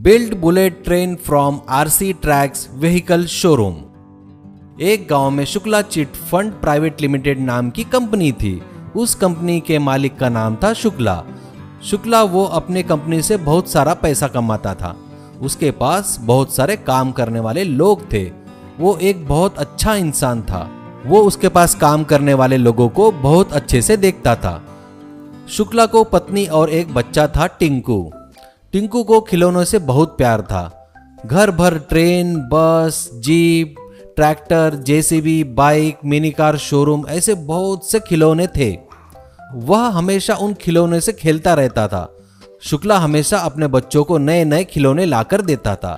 Build bullet train from RC tracks vehicle showroom. एक गांव में Shukla chit fund private limited नाम की कंपनी थी। उस कंपनी के मालिक का नाम था शुक्ला। वो अपने कंपनी से बहुत सारा पैसा कमाता था। उसके पास बहुत सारे काम करने वाले लोग थे। वो एक बहुत अच्छा इंसान था। वो उसके पास काम करने वाले लोगों को बहुत अच्छे से देखता था। शुक्ला को पत्नी और एक बच्चा था टिंकू को खिलौनों से बहुत प्यार था। घर भर ट्रेन, बस, jeep, tractor, JCB, bike, mini car showroom, ऐसे बहुत से खिलौने थे। वह हमेशा उन खिलौने से खेलता रहता था। शुक्ला हमेशा अपने बच्चों को नए नए खिलौने लाकर देता था।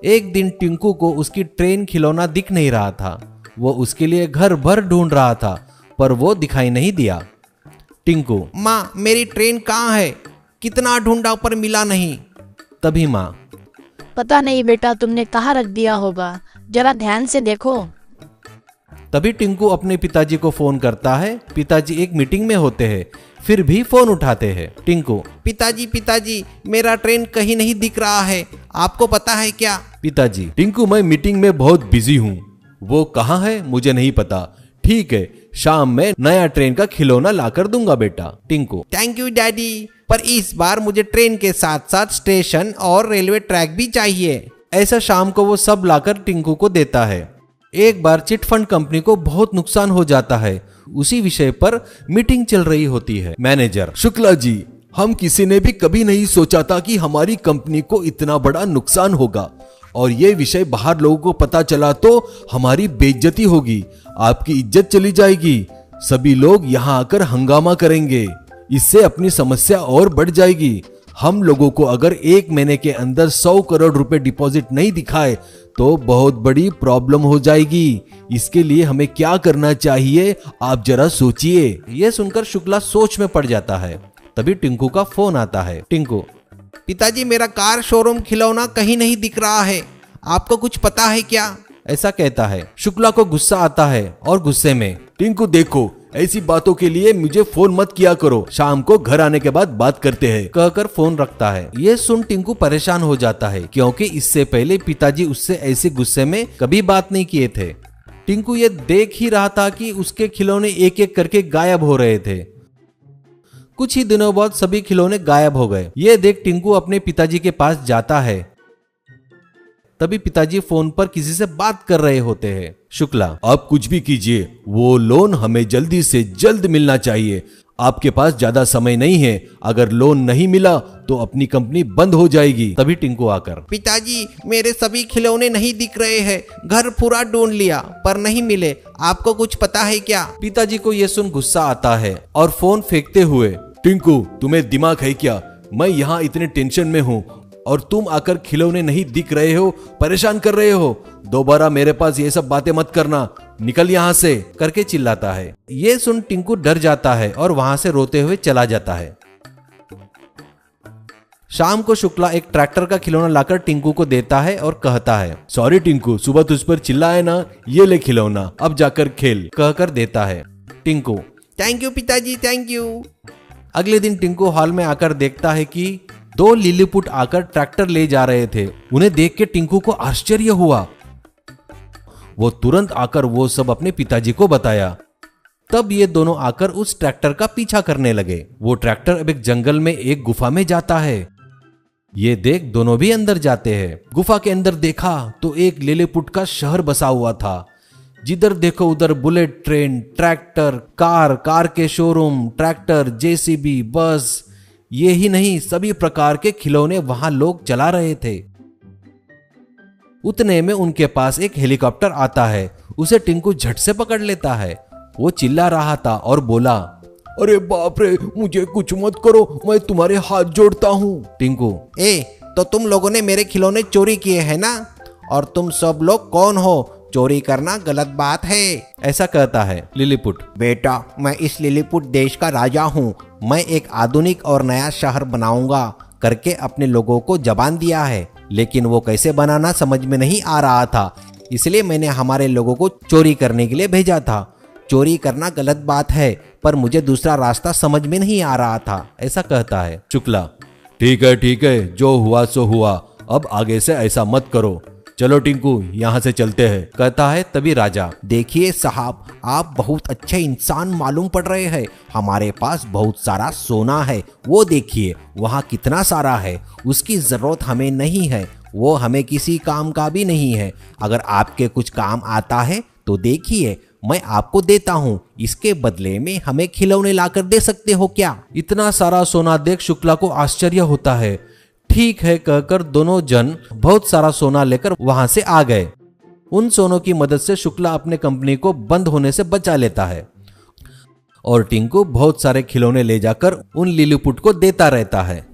एक दिन टिंकू को उसकी ट्रेन खिलौना दिख नहीं रहा था। वो उसके लिए घर भर ढूंढ रहा था, पर वो दिखाई नहीं दिया। टिंकू, माँ मेरी ट्रेन कहाँ है? कितना ढूंढा पर मिला नहीं। तभी माँ, पता नहीं बेटा, तुमने कहाँ रख दिया होगा, जरा ध्यान से देखो। तभी टिंकू अपने पिताजी को फोन करता है। पिताजी एक मीटिंग में होते हैं, फिर भी फोन उठाते हैं। टिंकू, पिताजी मेरा ट्रेन कहीं नहीं दिख रहा है, आपको पता है क्या? पिताजी, टिंकू मैं मीटिंग में बहुत बिजी हूँ। वो कहाँ है मुझे नहीं पता। ठीक है, शाम में नया ट्रेन का खिलौना लाकर दूंगा बेटा। टिंकू, थैंक यू डैडी, पर इस बार मुझे ट्रेन के साथ साथ स्टेशन और रेलवे ट्रैक भी चाहिए। ऐसा शाम को वो सब लाकर टिंकू को देता है। एक बार चिट फंड कंपनी को बहुत नुकसान हो जाता है। उसी विषय पर मीटिंग चल रही होती है। मैनेजर, शुक्ला जी, हम किसी ने भी कभी नहीं सोचा था कि हमारी कंपनी को इतना बड़ा नुकसान होगा, और ये विषय बाहर लोगों को पता चला तो हमारी बेइज्जती होगी, आपकी इज्जत चली जाएगी। सभी लोग यहाँ आकर हंगामा करेंगे, इससे अपनी समस्या और बढ़ जाएगी। हम लोगों को अगर 1 महीने के अंदर 100 करोड़ रुपए डिपॉजिट नहीं दिखाए तो बहुत बड़ी प्रॉब्लम हो जाएगी। इसके लिए हमें क्या करना चाहिए, आप जरा सोचिए। ये सुनकर शुक्ला सोच में पड़ जाता है। तभी टिंकू का फोन आता है। टिंकू, पिताजी मेरा कार शोरूम खिलौना कहीं नहीं दिख रहा है, आपको कुछ पता है क्या? ऐसा कहता है। शुक्ला को गुस्सा आता है और गुस्से में, टिंकू देखो, ऐसी बातों के लिए मुझे फोन मत किया करो, शाम को घर आने के बाद बात करते हैं, कहकर फोन रखता है। ये सुन टिंकू परेशान हो जाता है, क्योंकि इससे पहले पिताजी उससे ऐसे गुस्से में कभी बात नहीं किए थे। टिंकू ये देख ही रहा था कि उसके खिलौने एक एक करके गायब हो रहे थे। कुछ ही दिनों बाद सभी खिलौने गायब हो गए। ये देख टिंकू अपने पिताजी के पास जाता है। तभी पिताजी फोन पर किसी से बात कर रहे होते हैं। शुक्ला, आप कुछ भी कीजिए, वो लोन हमें जल्दी से जल्द मिलना चाहिए। आपके पास ज्यादा समय नहीं है, अगर लोन नहीं मिला तो अपनी कंपनी बंद हो जाएगी। तभी टिंकू आकर, पिताजी मेरे सभी खिलौने नहीं दिख रहे हैं, घर पूरा ढूंढ लिया पर नहीं मिले, आपको कुछ पता है क्या? पिताजी को यह सुन गुस्सा आता है और फोन फेंकते हुए, टिंकू तुम्हें दिमाग है क्या? मैं यहाँ इतने टेंशन में हूँ और तुम आकर खिलौने नहीं दिख रहे हो, परेशान कर रहे हो। दोबारा मेरे पास ये सब बातें मत करना, निकल यहाँ से, करके चिल्लाता है। ये सुन टिंकू डर जाता है और वहां से रोते हुए चला जाता है। शाम को शुक्ला एक ट्रैक्टर का खिलौना लाकर टिंकू को देता है और कहता है, सॉरी टिंकू, सुबह तुझ पर चिल्लाया ना, ये ले खिलौना, अब जाकर खेल, कहकर देता है। टिंकू, थैंक यू पिताजी, थैंक यू। अगले दिन टिंकू हॉल में आकर देखता है कि 2 लिलीपुट आकर ट्रैक्टर ले जा रहे थे। उन्हें देख के टिंकू को आश्चर्य हुआ। वो तुरंत आकर वो सब अपने पिताजी को बताया। तब ये दोनों आकर उस ट्रैक्टर का पीछा करने लगे। वो ट्रैक्टर अब एक जंगल में एक गुफा में जाता है। ये देख दोनों भी अंदर जाते हैं। गुफा के अंदर देखा तो एक लिलीपुट का शहर बसा हुआ था। जिधर देखो उधर बुलेट ट्रेन, ट्रैक्टर, कार के शोरूम, ट्रैक्टर, जेसीबी, बस, ये ही नहीं सभी प्रकार के खिलौने वहां लोग चला रहे थे। उतने में उनके पास एक हेलीकॉप्टर आता है। उसे टिंकू झट से पकड़ लेता है। वो चिल्ला रहा था और बोला, अरे बाप रे, मुझे कुछ मत करो, मैं तुम्हारे हाथ जोड़ता हूँ। टिंकू, तो तुम लोगों ने मेरे खिलौने चोरी किए हैं ना? और तुम सब लोग कौन हो? चोरी करना गलत बात है, ऐसा कहता है लिलीपुट। बेटा मैं इस लिलीपुट देश का राजा हूँ, मैं एक आधुनिक और नया शहर बनाऊंगा करके अपने लोगों को जबान दिया है, लेकिन वो कैसे बनाना समझ में नहीं आ रहा था, इसलिए मैंने हमारे लोगों को चोरी करने के लिए भेजा था। चोरी करना गलत बात है, पर मुझे दूसरा रास्ता समझ में नहीं आ रहा था, ऐसा कहता है। शुक्ला, ठीक है, जो हुआ सो हुआ, अब आगे से ऐसा मत करो। चलो टिंकू, यहाँ से चलते हैं, कहता है। तभी राजा, देखिए साहब, आप बहुत अच्छे इंसान मालूम पड़ रहे हैं। हमारे पास बहुत सारा सोना है, वो देखिए वहाँ कितना सारा है। उसकी जरूरत हमें नहीं है, वो हमें किसी काम का भी नहीं है। अगर आपके कुछ काम आता है तो देखिए, मैं आपको देता हूँ। इसके बदले में हमें खिलौने लाकर दे सकते हो क्या? इतना सारा सोना देख शुक्ला को आश्चर्य होता है। ठीक है कहकर दोनों जन बहुत सारा सोना लेकर वहां से आ गए। उन सोनों की मदद से शुक्ला अपने कंपनी को बंद होने से बचा लेता है और टिंकू बहुत सारे खिलौने ले जाकर उन लिलीपुट को देता रहता है।